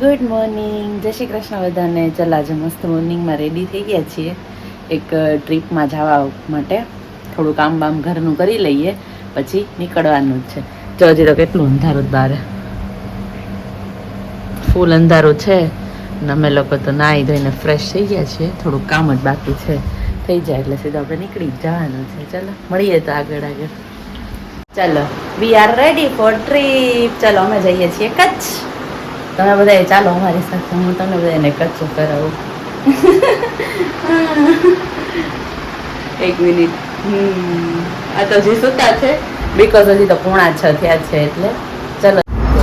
Good morning, જય શ્રી કૃષ્ણ બધાને. ચાલ આજે મસ્ત મોર્નિંગમાં રેડી થઈ ગયા છીએ એક ટ્રીપમાં જવા માટે. થોડું કામ બામ ઘરનું કરી લઈએ પછી નીકળવાનું જ છે. જો હજી તો કેટલું અંધારું બારે, ફૂલ અંધારું છે અને અમે લોકો તો નાહી ધોઈને ફ્રેશ થઈ ગયા છીએ. થોડુંક કામ જ બાકી છે, થઈ જાય એટલે સીધા આપણે નીકળી જવાનું છે. ચાલો મળીએ તો આગળ. ચાલો, we are ready for trip. ચાલો અમે જઈએ છીએ કચ્છ. તમે બધા ચાલો અમારી સાથે, હું તમને બધાને કચ્છ કરાવું. એક મિનિટ. આ તો હજી સુતા છે બીકોઝ હજી તો 5:45 થયા છે એટલે.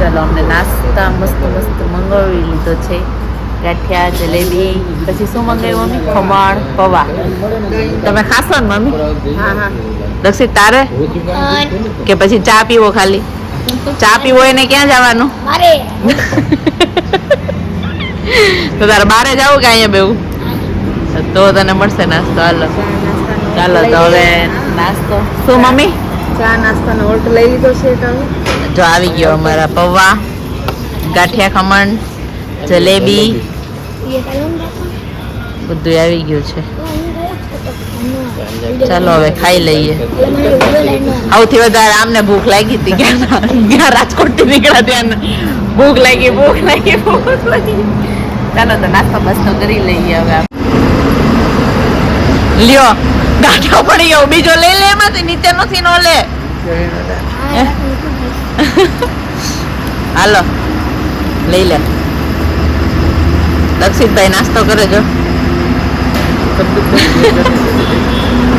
ચલો અમને નાસ્તા મસ્ત મસ્ત મંગાવી લીધો છે. ગાંઠિયા, જલેબી, પછી શું મંગાવ્યું મમ્મી? ખમણ, પૌવા. તમે ખાશો ને મમ્મી? હા. દક્ષિત તારે કે પછી ચા પીવો? ખાલી ચા પીવો એને ક્યાં જવાનું? તો તારે બારે જવું કે અહીંયા બેવું? તો તને મળશે નાસ્તો. ચાલો તો હવે નાસ્તો શું મમ્મી? ચા નાસ્તાનો ઓર્ડર લઈ લીધો છે. જો આવી ગયો અમારા પૌવા, ગાંઠિયા, ખમણ, જલેબી, બધું આવી ગયું છે. ચાલો હવે ખાઈ લઈએ. સૌથી વધારે આમને ભૂખ લાગી હતી ક્યાં રાજકોટ થી નીકળ્યા ત્યાં ભૂખ લાગી. ચાલો તો નાસ્તો બસ્તો કરી લઈએ હવે. લ્યો ગાંઠો પડી ગયો, બીજો લઈ લે. એમાંથી નીચે નથી નો લે. હાલો લઈ લે. દક્ષિતભાઈ નાસ્તો કરે જો.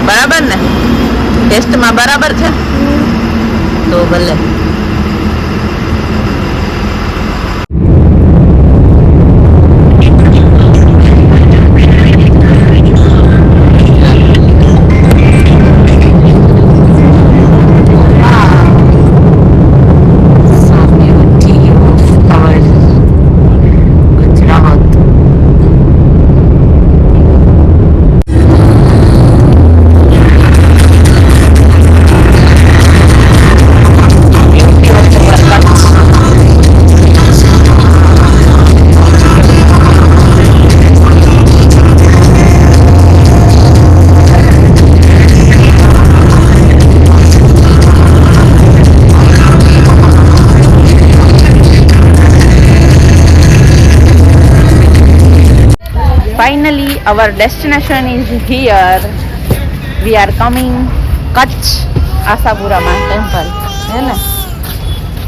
બરાબર ને? ટેસ્ટમાં બરાબર છે તો ભલે. Finally, our destination is here. We are coming Kutch, Asapura temple. है ना?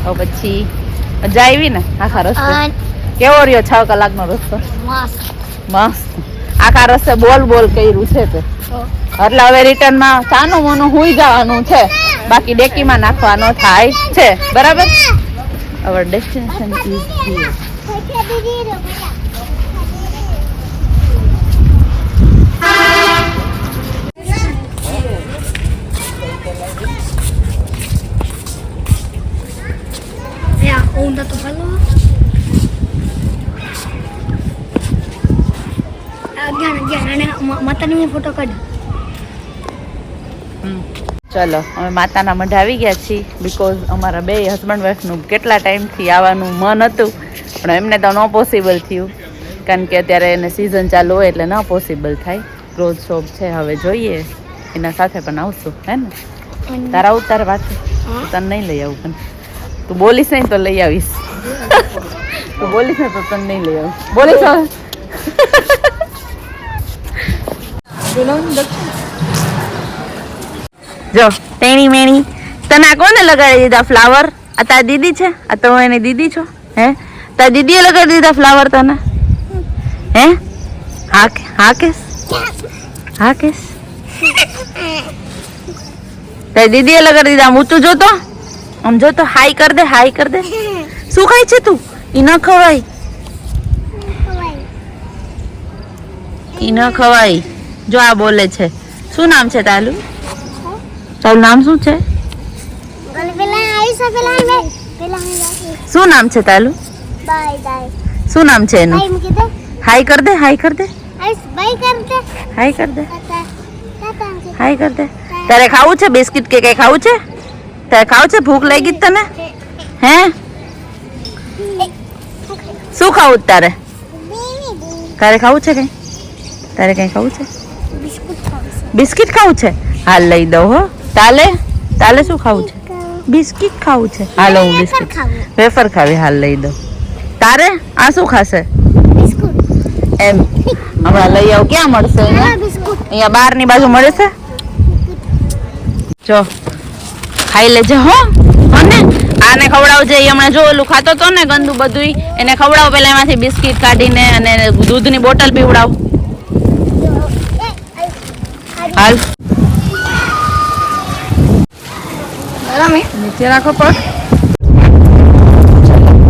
और પછી મજા આવી ને આખા રસ્તે? કેવો રહ્યો 6 કલાકનો રસ્તો? મસ્ત. આખા રસ્તે બોલ કર્યું છે તે. એટલે હવે રિટર્નમાં ચાનું મોનું હુઈ જવાનું છે, બાકી ડેકીમાં નાખવાનો થાય છે. બરાબર? Our destination is here. onda તો ફલો અને માતાનો ફોટો કાઢ. ચલો અમે માતાના મઢ આવી ગયા છીએ બીકોઝ અમારા બે હસબન્ડ વાઈફનું કેટલા ટાઈમથી આવવાનું મન હતું પણ એમને તો ન પોસિબલ થયું, કારણ કે અત્યારે એને સિઝન ચાલુ હોય એટલે ન પોસિબલ થાય. ક્લોઝ શોપ છે, હવે જોઈએ એના સાથે પણ આવશું. હે ને? તારા ઉતાર વાત તને નહીં લઈ આવું, પણ તું બોલીશ નહીં તો લઈ આવીશ. તું બોલીશ ને તો તને નહીં લઈ આવું. બોલીશ જો તેણી મેણી. તને આ કોને લગાડી દીધા ફ્લાવર? આ તારી દીદી છે? આ તો એની દીદી છો? હે? તારી દીદીએ લગાડી દીધા ફ્લાવર તને? હે? હા કેસ તારી દીદીએ લગાડી દીધા. ઊંચું જોતો, આમ જોતો. હાઈ કર દે. શું ખાય છે તું? ઈ ન ખવાય, જો આ બોલે છે. શું નામ છે તારું? તારું નામ શું છે? શું નામ છે તારું? શું નામ છે એનું? હાઈ કર દે. તારે ખાવું છે બિસ્કિટ કે કઈ ખાવું છે? તારે ખાવું છે? ભૂખ લાગી તને? હે? શું ખાવું છે તારે? તારે ખાવું છે કઈ? તારે કઈ ખાવું છે? બિસ્કુટ ખાવું બિસ્કિટ ખાવું છે? હાલ લઈ દઉં હો. તાલે તાલે શું ખાવું છે? બિસ્કિટ ખાવું છે? હાલો હું બિસ્કિટ વેફર ખાવી, હાલ લઈ દઉં. તારે આ શું ખાશે? બિસ્કુટ એમ હમણાં લઈ આવ. ક્યાં મળશે? અહીંયા બિસ્કુટ અહીંયા બહારની બાજુ મળે છે. જો ખાઈ લેજે હો. અને આને ખવડાવજે. ઈ હમણાં જો ઓલું ખાતો તો ને ગંદુ બધું, એને ખવડાવ. પેલા એમાંથી બિસ્કિટ કાઢીને અને દૂધની બોટલ પીવડાવ. હાલ નીચે રાખો પગ.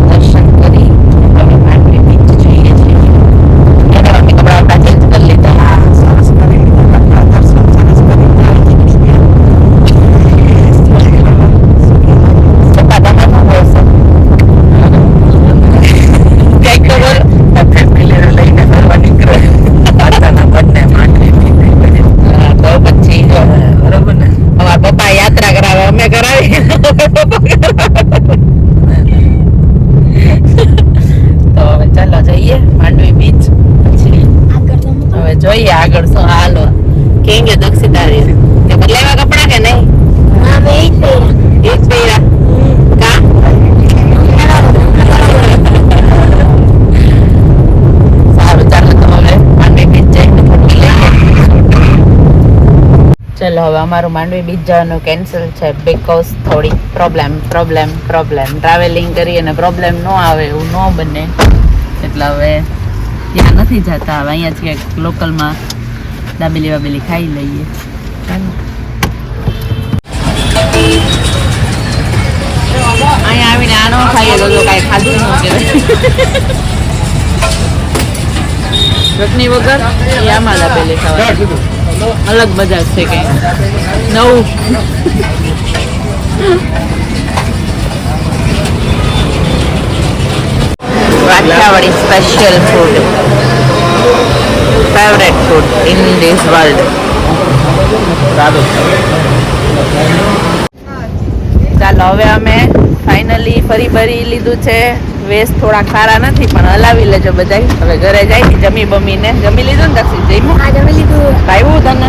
દર્શન કરી હવે માંડવી બીચ જઈએ છીએ. એને અમે કપડા આપણા ચેન્જ કરી લીધા. સરસ કરી લીધા. દર્શન સરસ કરી પપ્પા તમે શું બોલશો? કઈક તો બોલો. ફેમિલી લઈને ફરવા નીકળે બંને માંડવી તો પછી બરોબર ને. અમારા પપ્પા યાત્રા કરાવે, અમે કરાવી. તો હવે ચાલો જઈએ માંડવી બીચ. પછી હવે જોઈએ આગળ શું. હાલો કેમ કે દક્ષિતારી તે બદલાવ્યા કપડા કે નહીં? એ જ પહેર્યા કા? સારું ચાલો તો હવે માંડવી બીચ જઈને ફોટો લઈએ. ચલો હવે અમારું માંડવી બીચ જવાનું કેન્સલ છે બીકોઝ થોડી પ્રોબ્લેમ ટ્રાવેલિંગ કરી અને પ્રોબ્લેમ ન આવે એવું ન બને એટલે હવે ત્યાં નથી જતા. હવે અહીંયા જ લોકલમાં દાબેલી વાબેલી ખાઈ લઈએ. ચાલો અહીંયા આવીને આનો ખાઈએ તો કાંઈ ખાધું ન કહેવાય. ચટણી વગર એ આમાં દાબેલી ખાવા અલગ મજા છે કઈ નવું. Kathiyawadi special food, favourite food in this world. ચાલો હવે અમે ફાઇનલી ફરી ભરી લીધું છે. વેસ્ટ થોડા ખારા નથી પણ હલાવી લેજો બધા. હવે ઘરે જાય જમી બમીને. જમી લીધું ને દક્ષિત? જમ્યું? જમી લીધું. ભાવ્યું તને?